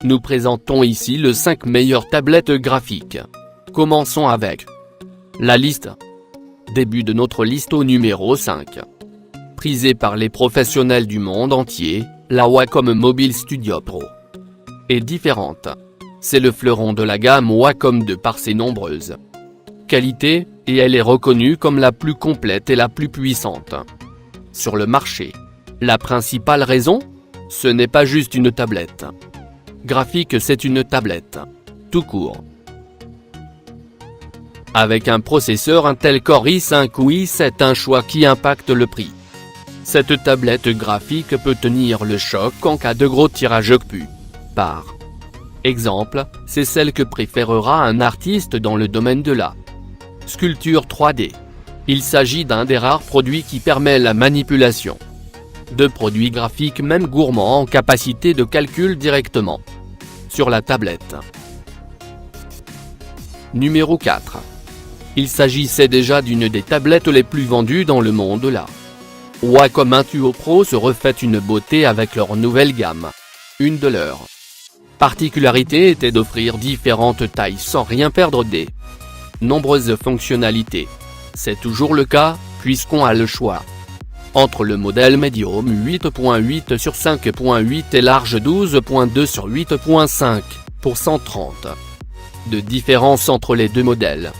Nous présentons ici les 5 meilleures tablettes graphiques. Commençons avec la liste. Début de notre liste au numéro 5. Prisée par les professionnels du monde entier, la Wacom Mobile Studio Pro est différente. C'est le fleuron de la gamme Wacom de par ses nombreuses qualités, et elle est reconnue comme la plus complète et la plus puissante sur le marché. La principale raison? Ce n'est pas juste une tablette graphique, c'est une tablette tout court. Avec un processeur Intel Core i5 ou i7, un choix qui impacte le prix. Cette tablette graphique peut tenir le choc en cas de gros tirage pu. Par exemple, c'est celle que préférera un artiste dans le domaine de la sculpture 3D. Il s'agit d'un des rares produits qui permet la manipulation de produits graphiques même gourmands en capacité de calcul directement sur la tablette. Numéro 4. Il s'agissait déjà d'une des tablettes les plus vendues dans le monde. La Wacom Intuos Pro se refait une beauté avec leur nouvelle gamme. Une de leurs particularités était d'offrir différentes tailles sans rien perdre des nombreuses fonctionnalités. C'est toujours le cas, puisqu'on a le choix entre le modèle médium 8.8 sur 5.8 et large 12.2 sur 8.5, pour 130 de différence entre les deux modèles.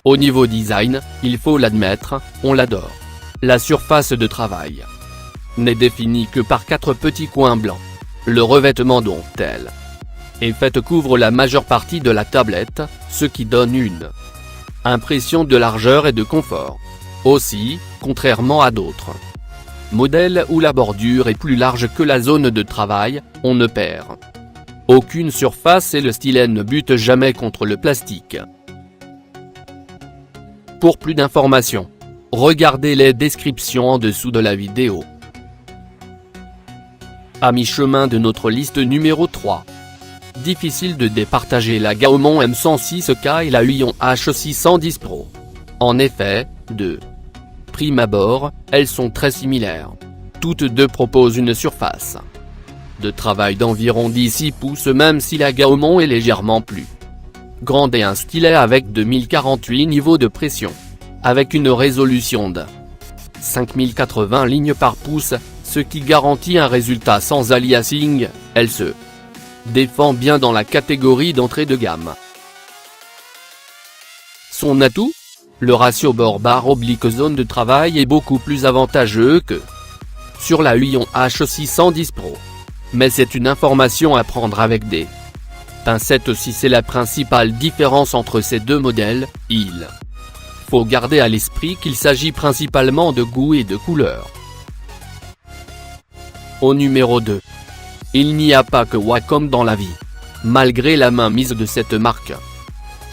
Au niveau design, il faut l'admettre, on l'adore. La surface de travail n'est définie que par 4 petits coins blancs. Le revêtement dont elle est faite couvre la majeure partie de la tablette, ce qui donne une impression de largeur et de confort. Aussi, contrairement à d'autres modèles où la bordure est plus large que la zone de travail, on ne perd aucune surface et le stylet ne bute jamais contre le plastique. Pour plus d'informations, regardez les descriptions en dessous de la vidéo. À mi-chemin de notre liste numéro 3. Difficile de départager la Gaomon M106K et la Huion H610 Pro. En effet, de prime abord, elles sont très similaires. Toutes deux proposent une surface de travail d'environ 16 pouces, même si la Gaomon est légèrement plus grande, et un stylet avec 2048 niveaux de pression, avec une résolution de 5080 lignes par pouce, ce qui garantit un résultat sans aliasing. Elle se défend bien dans la catégorie d'entrée de gamme. Son atout? Le ratio bord-barre oblique zone de travail est beaucoup plus avantageux que sur la Huion H610 Pro. Mais c'est une information à prendre avec des pincettes. Si c'est la principale différence entre ces deux modèles, il faut garder à l'esprit qu'il s'agit principalement de goût et de couleur. Au numéro 2. Il n'y a pas que Wacom dans la vie. Malgré la mainmise de cette marque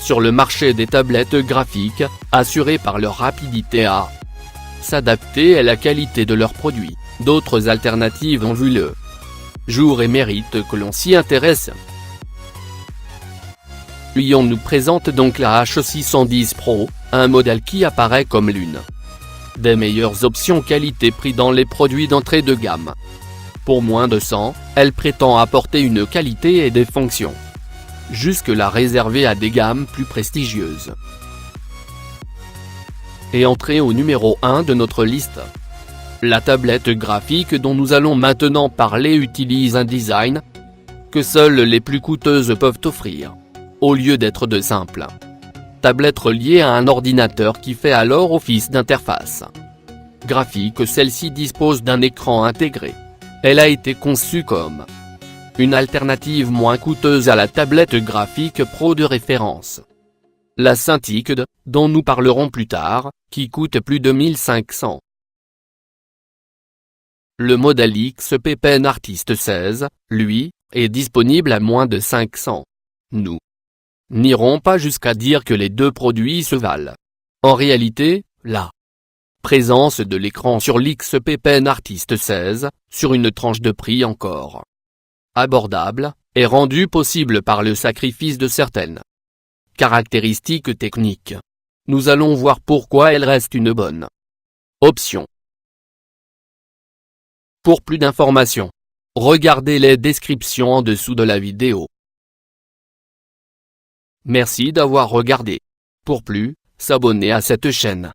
sur le marché des tablettes graphiques, assurée par leur rapidité à s'adapter et la qualité de leurs produits, d'autres alternatives ont vu le jour et méritent que l'on s'y intéresse. Huion nous présente donc la H610 Pro, un modèle qui apparaît comme l'une des meilleures options qualité-prix dans les produits d'entrée de gamme. Pour moins de 100, elle prétend apporter une qualité et des fonctions jusque-là réservées à des gammes plus prestigieuses. Et entrée au numéro 1 de notre liste. La tablette graphique dont nous allons maintenant parler utilise un design que seules les plus coûteuses peuvent offrir. Au lieu d'être de simples tablettes reliées à un ordinateur qui fait alors office d'interface graphique, celle-ci dispose d'un écran intégré. Elle a été conçue comme une alternative moins coûteuse à la tablette graphique pro de référence, la Cintiq, dont nous parlerons plus tard, qui coûte plus de 1500. Le modèle XP Pen Artist 16, lui, est disponible à moins de 500. Nous n'irons pas jusqu'à dire que les deux produits se valent. En réalité, la présence de l'écran sur l'XP Pen Artist 16, sur une tranche de prix encore abordable, est rendue possible par le sacrifice de certaines caractéristiques techniques. Nous allons voir pourquoi elle reste une bonne option. Pour plus d'informations, Regardez les descriptions en dessous de la vidéo. Merci d'avoir regardé. Pour plus, s'abonner à cette chaîne.